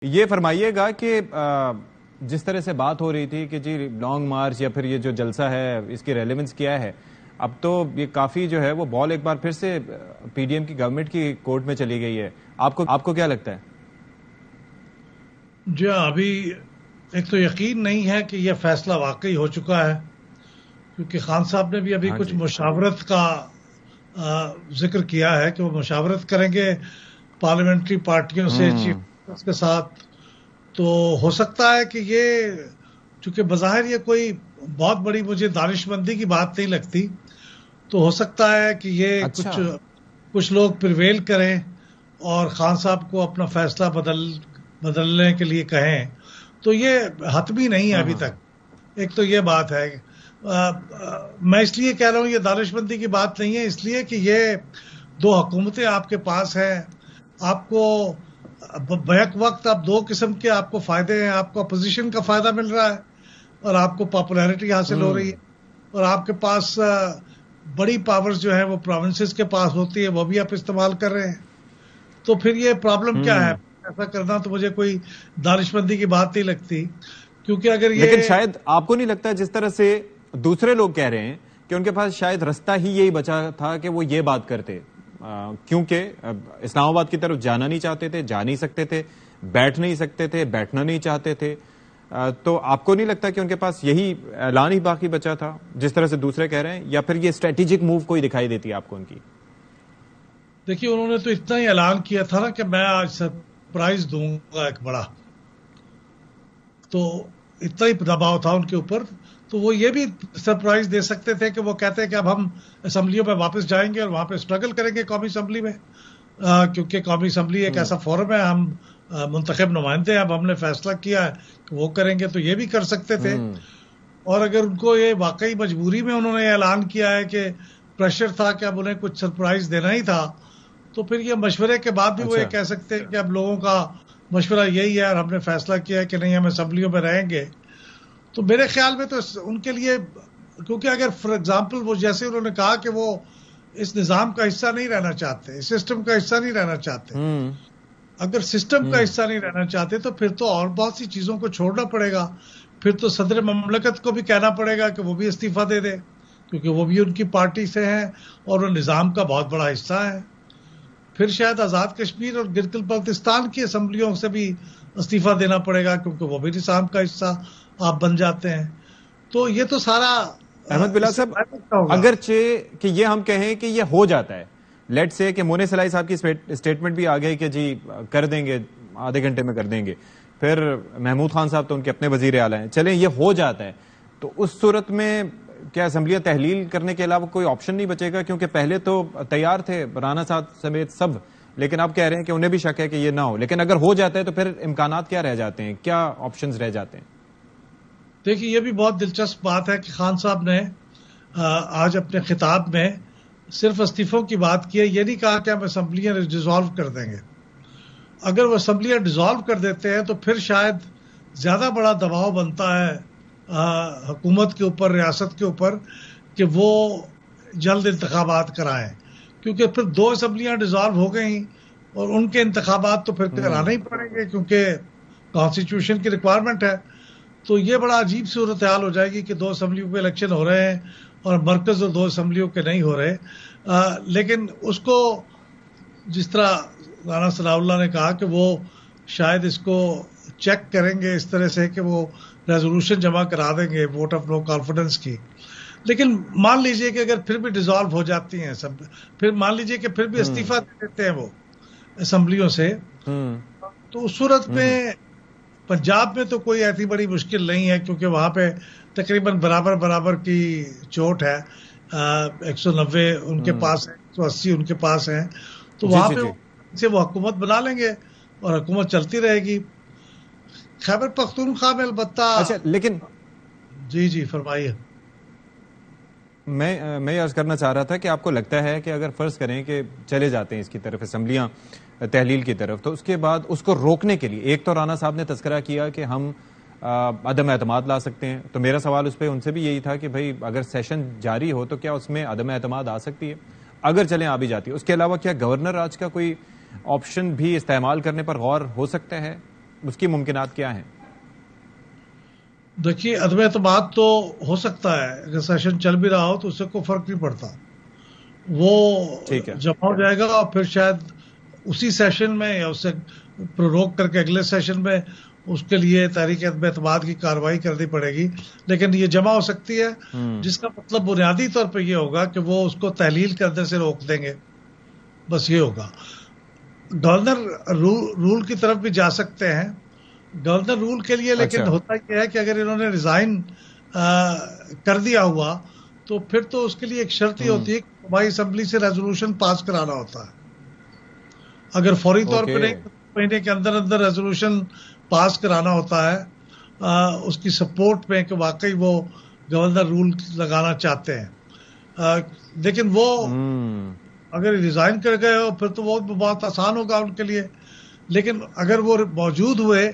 یہ فرمائیے گا کہ جس طرح سے بات ہو رہی تھی کہ جی لانگ مارچ یا پھر یہ جو جلسہ ہے اس کی ریلیونس کیا ہے، اب تو یہ کافی جو ہے وہ بال ایک بار پھر سے پی ڈی ایم کی گورنمنٹ کی کورٹ میں چلی گئی ہے. آپ کو کیا لگتا ہے؟ جی ابھی ایک تو یقین نہیں ہے کہ یہ فیصلہ واقعی ہو چکا ہے، کیونکہ خان صاحب نے بھی ابھی کچھ مشاورت کا ذکر کیا ہے کہ وہ مشاورت کریں گے پارلیمنٹری پارٹیوں سے، چیف کے ساتھ. تو ہو سکتا ہے کہ یہ چونکہ بظاہر یہ کوئی بہت بڑی مجھے دانش مندی کی بات نہیں لگتی، تو ہو سکتا ہے کہ یہ کچھ لوگ پریویل کریں اور خان صاحب کو اپنا فیصلہ بدلنے کے لیے کہیں. تو یہ حتمی نہیں ہے ابھی تک. ایک تو یہ بات ہے. میں اس لیے کہہ رہا ہوں یہ دانش مندی کی بات نہیں ہے، اس لیے کہ یہ دو حکومتیں آپ کے پاس ہیں. آپ کو بیک وقت آپ دو قسم کے آپ کو فائدے ہیں. آپ کو اپوزیشن کا فائدہ مل رہا ہے اور آپ کو پاپولیرٹی حاصل ہو رہی ہے، اور آپ کے پاس بڑی پاورز جو ہیں وہ پروونسز کے پاس ہوتی ہے، وہ بھی آپ استعمال کر رہے ہیں. تو پھر یہ پرابلم کیا ہے؟ ایسا کرنا تو مجھے کوئی دانش مندی کی بات نہیں لگتی، کیونکہ اگر یہ لیکن شاید آپ کو نہیں لگتا جس طرح سے دوسرے لوگ کہہ رہے ہیں کہ ان کے پاس شاید رستہ ہی یہی بچا تھا کہ وہ یہ بات کرتے، کیونکہ اسلام آباد کی طرف جانا نہیں چاہتے تھے، جا نہیں سکتے تھے، بیٹھ نہیں سکتے تھے، بیٹھنا نہیں چاہتے تھے. تو آپ کو نہیں لگتا کہ ان کے پاس یہی اعلان ہی باقی بچا تھا جس طرح سے دوسرے کہہ رہے ہیں، یا پھر یہ اسٹریٹجک موو کوئی دکھائی دیتی ہے آپ کو ان کی؟ دیکھیے انہوں نے تو اتنا ہی اعلان کیا تھا نا کہ میں آج سرپرائز دوں گا ایک بڑا، تو اتنا ہی دباؤ تھا ان کے اوپر. تو وہ یہ بھی سرپرائز دے سکتے تھے کہ وہ کہتے ہیں کہ اب ہم اسمبلیوں میں واپس جائیں گے اور وہاں پہ اسٹرگل کریں گے قومی اسمبلی میں، کیونکہ قومی اسمبلی ایک ایسا فورم ہے، ہم منتخب نمائندے ہیں، اب ہم نے فیصلہ کیا ہے کہ وہ کریں گے. تو یہ بھی کر سکتے تھے. اور اگر ان کو یہ واقعی مجبوری میں انہوں نے اعلان کیا ہے کہ پریشر تھا کہ اب انہیں کچھ سرپرائز دینا ہی تھا، تو پھر یہ مشورے کے بعد بھی وہ یہ کہہ سکتے ہیں کہ اب لوگوں کا مشورہ یہی ہے اور ہم نے فیصلہ کیا ہے کہ نہیں ہم اسمبلیوں میں رہیں گے. تو میرے خیال میں تو ان کے لیے، کیونکہ اگر فار ایگزامپل وہ جیسے انہوں نے کہا کہ وہ اس نظام کا حصہ نہیں رہنا چاہتے، اس سسٹم کا حصہ نہیں رہنا چاہتے، اگر سسٹم کا حصہ نہیں رہنا چاہتے تو پھر تو اور بہت سی چیزوں کو چھوڑنا پڑے گا. پھر تو صدر مملکت کو بھی کہنا پڑے گا کہ وہ بھی استعفیٰ دے دے، کیونکہ وہ بھی ان کی پارٹی سے ہیں اور وہ نظام کا بہت بڑا حصہ ہے. پھر شاید آزاد کشمیر اور گلگت بلتستان کی اسمبلیوں سے بھی استعفیٰ دینا پڑے گا، کیونکہ وہ بھی نظام کا حصہ آپ بن جاتے ہیں. تو یہ تو سارا احمد بلال صاحب، اگرچہ کہ یہ ہم کہیں کہ یہ ہو جاتا ہے، لیٹ سے کہ مونے سلائی صاحب کی اسٹیٹمنٹ بھی آ گئی کہ جی کر دیں گے، آدھے گھنٹے میں کر دیں گے، پھر محمود خان صاحب تو ان کے اپنے وزیر اعلیٰ ہیں، چلیں یہ ہو جاتا ہے، تو اس صورت میں کیا اسمبلیاں تحلیل کرنے کے علاوہ کوئی آپشن نہیں بچے گا؟ کیونکہ پہلے تو تیار تھے رانا صاحب سمیت سب، لیکن اب کہہ رہے ہیں کہ انہیں بھی شک ہے کہ یہ نہ ہو. لیکن اگر ہو جاتا ہے تو پھر امکانات کیا رہ جاتے ہیں، کیا آپشنز رہ جاتے ہیں؟ دیکھیے یہ بھی بہت دلچسپ بات ہے کہ خان صاحب نے آج اپنے خطاب میں صرف استعفوں کی بات کی ہے، یہ نہیں کہا کہ ہم اسمبلیاں ڈیزالو کر دیں گے. اگر وہ اسمبلیاں ڈیزالو کر دیتے ہیں تو پھر شاید زیادہ بڑا دباؤ بنتا ہے حکومت کے اوپر، ریاست کے اوپر، کہ وہ جلد انتخابات کرائیں، کیونکہ پھر دو اسمبلیاں ڈیزالو ہو گئیں اور ان کے انتخابات تو پھر کرانا ہی پڑیں گے کیونکہ کانسٹیٹیوشن کی ریکوائرمنٹ ہے. تو یہ بڑا عجیب صورتحال ہو جائے گی کہ دو اسمبلیوں کے الیکشن ہو رہے ہیں اور مرکز اور دو اسمبلیوں کے نہیں ہو رہے. لیکن اس کو جس طرح رانا ثناء اللہ نے کہا کہ وہ شاید اس کو چیک کریں گے اس طرح سے کہ وہ ریزولوشن جمع کرا دیں گے ووٹ آف نو کانفیڈنس کی. لیکن مان لیجئے کہ اگر پھر بھی ڈیزالو ہو جاتی ہیں سب، پھر مان لیجئے کہ پھر بھی استعفیٰ دے دیتے ہیں وہ اسمبلیوں سے، تو اس صورت میں پنجاب میں تو کوئی ایسی بڑی مشکل نہیں ہے، کیونکہ وہاں پہ تقریباً برابر کی چوٹ ہے، 190 ان کے پاس ہے، 180 ان کے پاس ہیں. تو وہاں پہ سے وہ حکومت بنا لیں گے اور حکومت چلتی رہے گی. خیبر پختونخوا میں البتہ لیکن جی فرمائیے. میں عرض کرنا چاہ رہا تھا کہ آپ کو لگتا ہے کہ اگر فرض کریں کہ چلے جاتے ہیں اس کی طرف، اسمبلیاں تحلیل کی طرف، تو اس کے بعد اس کو روکنے کے لیے ایک تو رانا صاحب نے تذکرہ کیا کہ ہم عدم اعتماد لا سکتے ہیں. تو میرا سوال اس پہ ان سے بھی یہی تھا کہ بھئی اگر سیشن جاری ہو تو کیا اس میں عدم اعتماد آ سکتی ہے؟ اگر چلیں آ بھی جاتی ہے، اس کے علاوہ کیا گورنر راج کا کوئی آپشن بھی استعمال کرنے پر غور ہو سکتا ہے؟ اس کی ممکنات کیا ہیں؟ دیکھیے عدم اعتماد تو ہو سکتا ہے، اگر سیشن چل بھی رہا ہو تو اس سے کوئی فرق نہیں پڑتا، وہ جمع ہو جائے گا اور پھر شاید اسی سیشن میں یا اس سے پروروک کر کے اگلے سیشن میں اس کے لیے تحریک عدم اعتماد کی کارروائی کرنی پڑے گی، لیکن یہ جمع ہو سکتی ہے، جس کا مطلب بنیادی طور پہ یہ ہوگا کہ وہ اس کو تحلیل کرنے سے روک دیں گے، بس یہ ہوگا۔ گورنر رول کی طرف بھی جا سکتے ہیں، گورنر رول کے لیے، لیکن ہوتا یہ ہے کہ اگر انہوں نے ریزائن کر دیا ہوا تو پھر تو اس کے لیے ایک شرط ہی ہوتی ہے کہ صوبائی اسمبلی سے ریزولوشن پاس کرانا ہوتا ہے۔ اگر فوری طور پہ نہیں، مہینے کے اندر اندر ریزولوشن پاس کرانا ہوتا ہے اس کی سپورٹ میں کہ واقعی وہ گورنر رول لگانا چاہتے ہیں، لیکن وہ اگر ریزائن کر گئے ہو پھر تو وہ بہت آسان ہوگا ان کے لیے، لیکن اگر وہ موجود ہوئے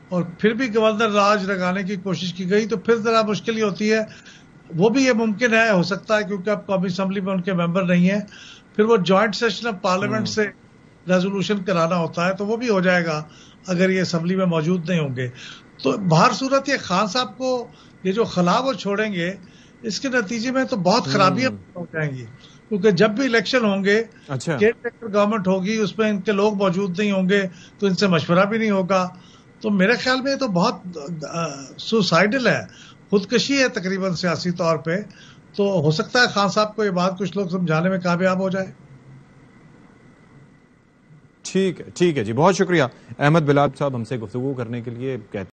اور پھر بھی گورنر راج لگانے کی کوشش کی گئی تو پھر ذرا مشکل ہی ہوتی ہے۔ وہ بھی یہ ممکن ہے، ہو سکتا ہے کیونکہ اب قومی اسمبلی میں ان کے ممبر نہیں ہیں، پھر وہ جوائنٹ سیشن آف پارلیمنٹ سے ریزولوشن کرانا ہوتا ہے تو وہ بھی ہو جائے گا اگر یہ اسمبلی میں موجود نہیں ہوں گے۔ تو بہر صورت یہ خان صاحب کو یہ جو خلا وہ چھوڑیں گے، اس کے نتیجے میں تو بہت خرابیاں ہو جائیں گی، کیونکہ جب بھی الیکشن ہوں گے، کیئر ٹیکر گورنمنٹ ہوگی، اس میں ان کے لوگ موجود نہیں ہوں گے تو ان سے مشورہ بھی نہیں ہوگا، تو میرے خیال میں یہ تو بہت سوسائڈل ہے، خودکشی ہے تقریباً سیاسی طور پہ۔ تو ہو سکتا ہے خان صاحب کو یہ بات کچھ لوگ سمجھانے میں کامیاب ہو جائے۔ ٹھیک ہے جی، بہت شکریہ احمد بلال صاحب ہم سے گفتگو کرنے کے لیے۔